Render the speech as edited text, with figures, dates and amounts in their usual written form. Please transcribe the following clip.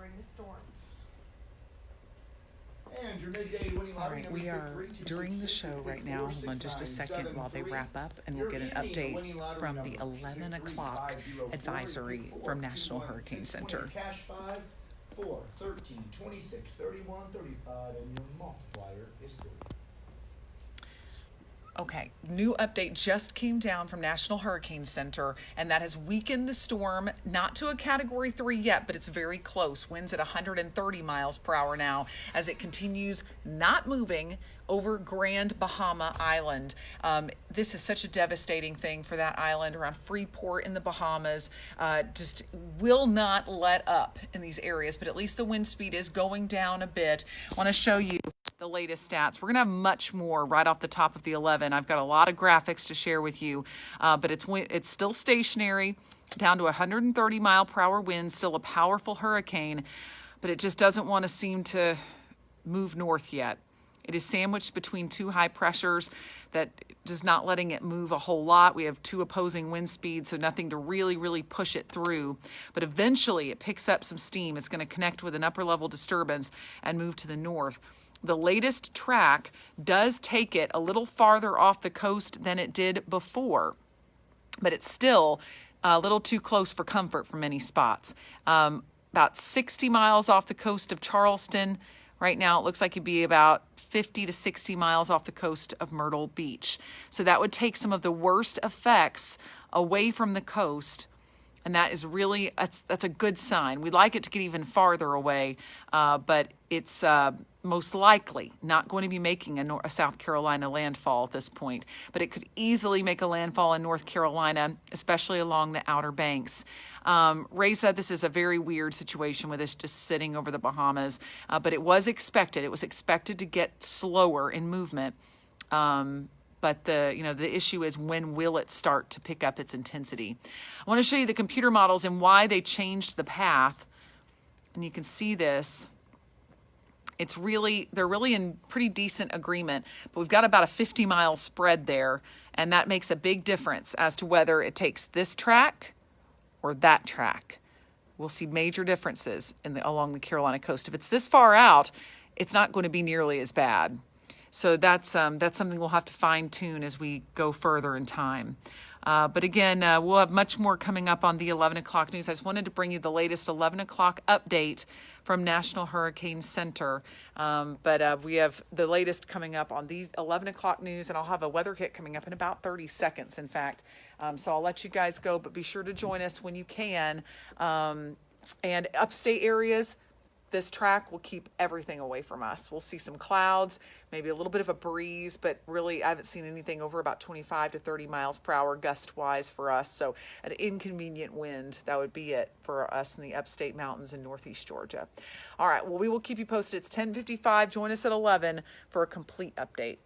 during the storm. And your midday winning All right, we are during the show right now. Hold on just a second while they wrap up, and we'll get an update from the 11 o'clock advisory from National Hurricane Center. Cash 5, 4, 13, 26, 31, 35, and your multiplier is 3. Okay, new update just came down from National Hurricane Center, and that has weakened the storm, not to a Category 3 yet, but it's very close. Winds at 130 miles per hour now as it continues not moving over Grand Bahama Island. This is such a devastating thing for that island around Freeport in the Bahamas. Just will not let up in these areas, but at least the wind speed is going down a bit. I want to show you the latest stats. We're going to have much more right off the top of the 11. I've got a lot of graphics to share with you, but it's still stationary, down to 130 mile per hour winds, still a powerful hurricane, but it just doesn't want to seem to move north yet. It is sandwiched between two high pressures that is not letting it move a whole lot. We have two opposing wind speeds, so nothing to really push it through. But eventually it picks up some steam. It's going to connect with an upper level disturbance and move to the north. The latest track does take it a little farther off the coast than it did before, but it's still a little too close for comfort for many spots. About 60 miles off the coast of Charleston. Right now it looks like it'd be about 50 to 60 miles off the coast of Myrtle Beach. So that would take some of the worst effects away from the coast. And that is really, that's a good sign. We'd like it to get even farther away, but it's most likely not going to be making a South Carolina landfall at this point. But it could easily make a landfall in North Carolina, especially along the Outer Banks. Ray said this is a very weird situation with this just sitting over the Bahamas, but it was expected. It was expected to get slower in movement. But the issue is, when will it start to pick up its intensity? I want to show you the computer models and why they changed the path. And you can see this. They're really in pretty decent agreement, but we've got about a 50-mile spread there, and that makes a big difference as to whether it takes this track or that track. We'll see major differences along the Carolina coast. If it's this far out, it's not going to be nearly as bad. So that's something we'll have to fine tune as we go further in time. But again, we'll have much more coming up on the 11 o'clock news. I just wanted to bring you the latest 11 o'clock update from National Hurricane Center. But we have the latest coming up on the 11 o'clock news, and I'll have a weather hit coming up in about 30 seconds, in fact. So I'll let you guys go, but be sure to join us when you can. And upstate areas, this track will keep everything away from us. We'll see some clouds, maybe a little bit of a breeze, but really I haven't seen anything over about 25 to 30 miles per hour gust-wise for us. So an inconvenient wind, that would be it for us in the upstate mountains in northeast Georgia. All right, well, we will keep you posted. It's 10:55. Join us at 11 for a complete update.